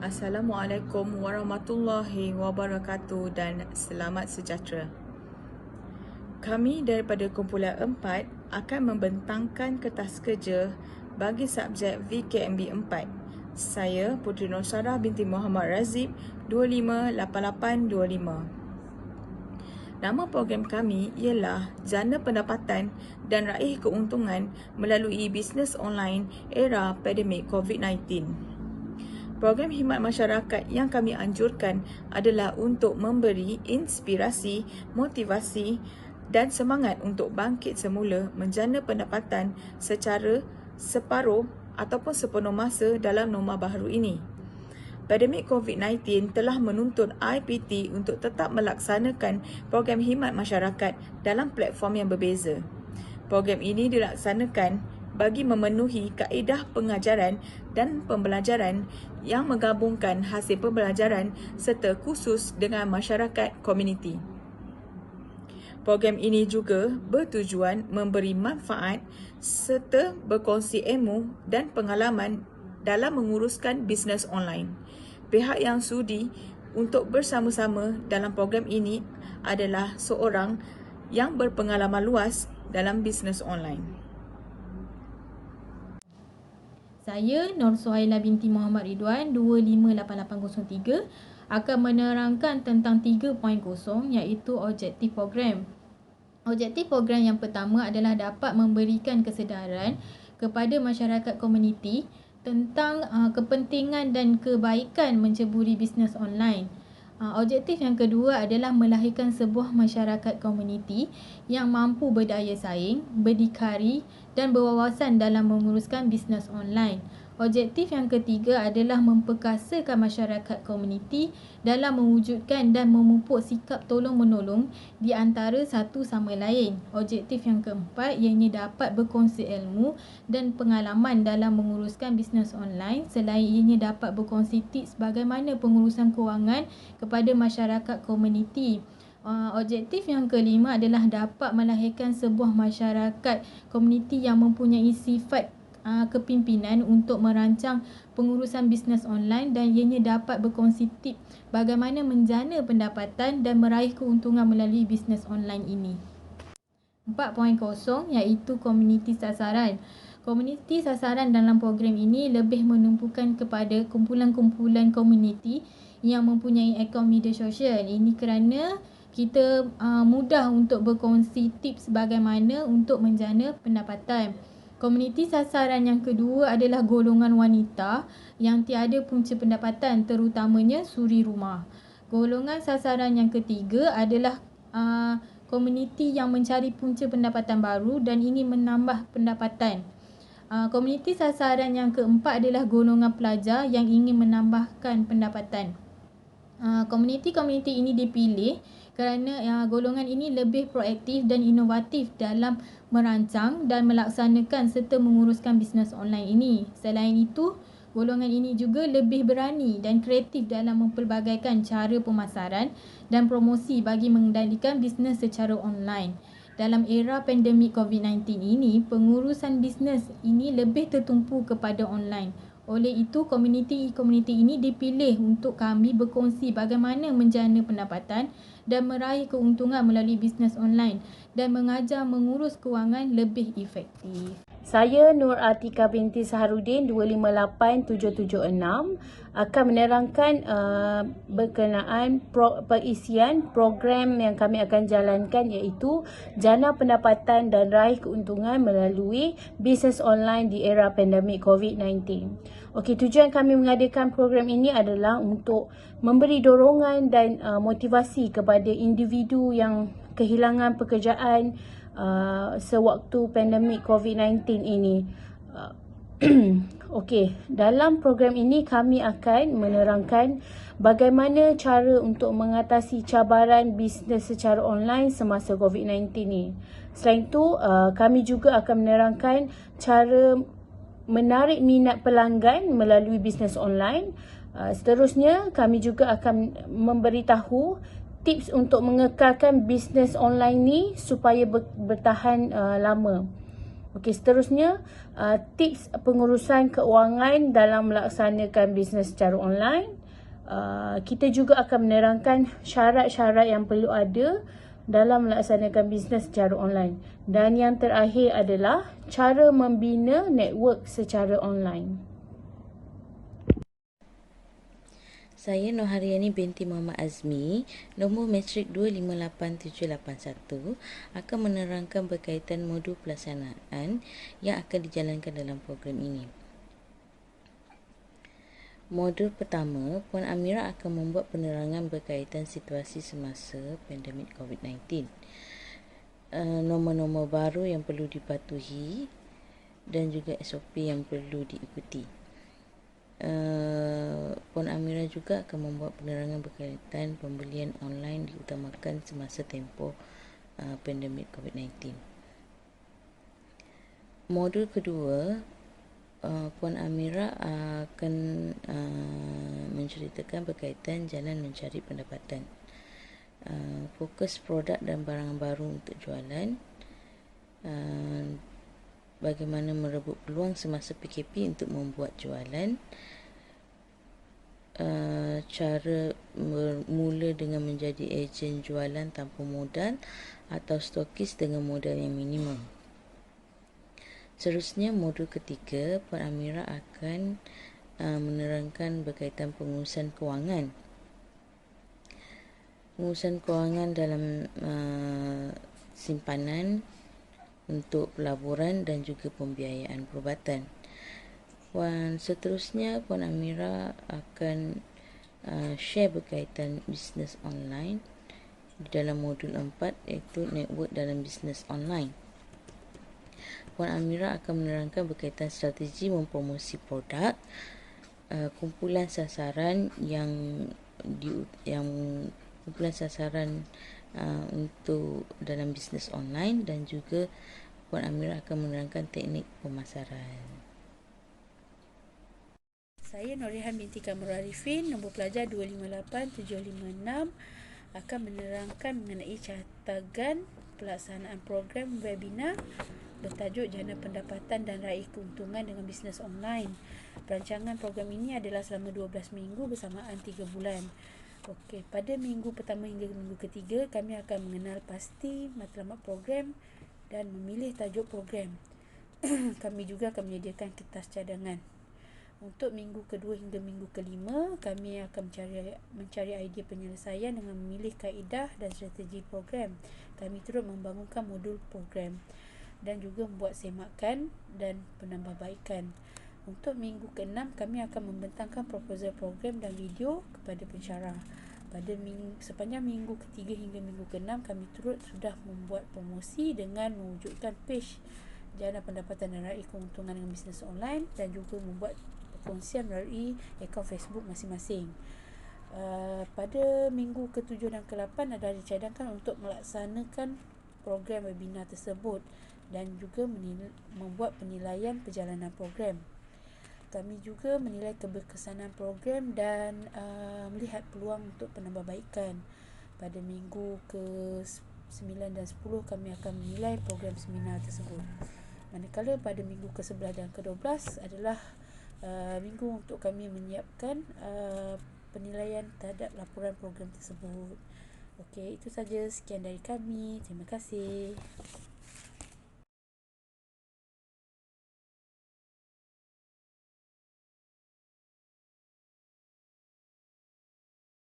Assalamualaikum warahmatullahi wabarakatuh dan selamat sejahtera. Kami daripada kumpulan 4 akan membentangkan kertas kerja bagi subjek VKMB 4. Saya Puteri Norsarah binti Muhammad Razib 258825. Nama program kami ialah Jana Pendapatan dan Raih Keuntungan melalui Bisnes Online Era Pandemik COVID-19. Program khidmat masyarakat yang kami anjurkan adalah untuk memberi inspirasi, motivasi dan semangat untuk bangkit semula menjana pendapatan secara separuh ataupun sepenuh masa dalam norma baru ini. Pandemik COVID-19 telah menuntut IPT untuk tetap melaksanakan program khidmat masyarakat dalam platform yang berbeza. Program ini dilaksanakan bagi memenuhi kaedah pengajaran dan pembelajaran yang menggabungkan hasil pembelajaran serta khusus dengan masyarakat komuniti. Program ini juga bertujuan memberi manfaat serta berkongsi ilmu dan pengalaman dalam menguruskan bisnes online. Pihak yang sudi untuk bersama-sama dalam program ini adalah seorang yang berpengalaman luas dalam bisnes online. Saya Nur Suhaila binti Muhammad Ridwan 258803 akan menerangkan tentang 3.0 iaitu objektif program. Objektif program yang pertama adalah dapat memberikan kesedaran kepada masyarakat komuniti tentang kepentingan dan kebaikan menceburi bisnes online. Objektif yang kedua adalah melahirkan sebuah masyarakat komuniti yang mampu berdaya saing, berdikari dan berwawasan dalam menguruskan bisnes online. Objektif yang ketiga adalah memperkasakan masyarakat komuniti dalam mewujudkan dan memupuk sikap tolong-menolong di antara satu sama lain. Objektif yang keempat ianya dapat berkongsi ilmu dan pengalaman dalam menguruskan bisnes online. Selain ianya dapat berkongsi tips bagaimana pengurusan kewangan kepada masyarakat komuniti. Objektif yang kelima adalah dapat melahirkan sebuah masyarakat komuniti yang mempunyai sifat kepimpinan untuk merancang pengurusan bisnes online dan ianya dapat berkongsi tip bagaimana menjana pendapatan dan meraih keuntungan melalui bisnes online ini. 4.0 iaitu komuniti sasaran. Komuniti sasaran dalam program ini lebih menumpukan kepada kumpulan-kumpulan komuniti yang mempunyai akaun media sosial. Ini kerana kita mudah untuk berkongsi tips bagaimana untuk menjana pendapatan. Komuniti sasaran yang kedua adalah golongan wanita yang tiada punca pendapatan, terutamanya suri rumah. Golongan sasaran yang ketiga adalah komuniti yang mencari punca pendapatan baru dan ingin menambah pendapatan. Komuniti sasaran yang keempat adalah golongan pelajar yang ingin menambahkan pendapatan. Komuniti-komuniti ini dipilih kerana golongan ini lebih proaktif dan inovatif dalam merancang dan melaksanakan serta menguruskan bisnes online ini. Selain itu, golongan ini juga lebih berani dan kreatif dalam mempelbagaikan cara pemasaran dan promosi bagi mengendalikan bisnes secara online. Dalam era pandemik COVID-19 ini, pengurusan bisnes ini lebih tertumpu kepada online. Oleh itu, komuniti-komuniti ini dipilih untuk kami berkongsi bagaimana menjana pendapatan dan meraih keuntungan melalui bisnes online dan mengajar mengurus kewangan lebih efektif. Saya Nur Atika binti Saharudin 258776 akan menerangkan berkenaan perisian program yang kami akan jalankan iaitu Jana Pendapatan dan Raih Keuntungan melalui bisnes online di era pandemik COVID-19. Okey, tujuan kami mengadakan program ini adalah untuk memberi dorongan dan motivasi kepada individu yang kehilangan pekerjaan sewaktu pandemik COVID-19 ini. Okey, dalam program ini kami akan menerangkan bagaimana cara untuk mengatasi cabaran bisnes secara online semasa COVID-19 ini. Selain itu, kami juga akan menerangkan cara menarik minat pelanggan melalui bisnes online. Seterusnya, kami juga akan memberitahu tips untuk mengekalkan bisnes online ni supaya bertahan lama. Okey, seterusnya tips pengurusan keuangan dalam melaksanakan bisnes secara online. Kita juga akan menerangkan syarat-syarat yang perlu ada dalam melaksanakan bisnes secara online. Dan yang terakhir adalah cara membina network secara online. Saya Nohariani binti Muhammad Azmi, nombor matrik 258781, akan menerangkan berkaitan modul pelaksanaan yang akan dijalankan dalam program ini. Modul pertama, Puan Amira akan membuat penerangan berkaitan situasi semasa pandemik COVID-19. Nombor-nombor baru yang perlu dipatuhi dan juga SOP yang perlu diikuti. Puan Amira juga akan membuat penerangan berkaitan pembelian online diutamakan semasa tempoh pandemik COVID-19. Modul kedua, Puan Amira akan menceritakan berkaitan jalan mencari pendapatan, fokus produk dan barang baru untuk jualan, bagaimana merebut peluang semasa PKP untuk membuat jualan, cara bermula dengan menjadi ejen jualan tanpa modal atau stokis dengan modal yang minimum. Seterusnya, modul ketiga, Puan Amira akan menerangkan berkaitan pengurusan kewangan. Pengurusan kewangan dalam simpanan untuk pelaburan dan juga pembiayaan perubatan. Seterusnya, Puan Amira akan share berkaitan bisnes online di dalam modul 4, iaitu network dalam bisnes online. Puan Amira akan menerangkan berkaitan strategi mempromosi produk, kumpulan sasaran kumpulan sasaran untuk dalam bisnes online, dan juga Puan Amira akan menerangkan teknik pemasaran. Saya Norihan binti Kamrul Arifin, nombor pelajar 258756, akan menerangkan mengenai catagan pelaksanaan program webinar bertajuk Jana Pendapatan dan Raih Keuntungan dengan Bisnes Online. Perancangan program ini adalah selama 12 minggu bersamaan 3 bulan. Okey, pada minggu pertama hingga minggu ketiga, kami akan mengenal pasti matlamat program dan memilih tajuk program. Kami juga akan menyediakan kertas cadangan. Untuk minggu kedua hingga minggu kelima, kami akan mencari idea penyelesaian dengan memilih kaedah dan strategi program. Kami turut membangunkan modul program dan juga membuat semakan dan penambahbaikan. Untuk minggu ke-6, kami akan membentangkan proposal program dan video kepada pensyarah. Sepanjang minggu ketiga hingga minggu ke-6, kami turut sudah membuat promosi dengan mewujudkan page Jana Pendapatan dan Raih Keuntungan dengan Bisnes Online dan juga membuat perkongsian melalui akaun Facebook masing-masing. Pada minggu ke-7 dan ke-8 adalah dicadangkan untuk melaksanakan program webinar tersebut dan juga membuat penilaian perjalanan program. Kami juga menilai keberkesanan program dan melihat peluang untuk penambahbaikan. Pada minggu ke-9 dan 10 kami akan menilai program seminar tersebut. Manakala pada minggu ke-11 dan ke-12 adalah minggu untuk kami menyiapkan penilaian terhadap laporan program tersebut. Okey, itu saja, sekian dari kami. Terima kasih.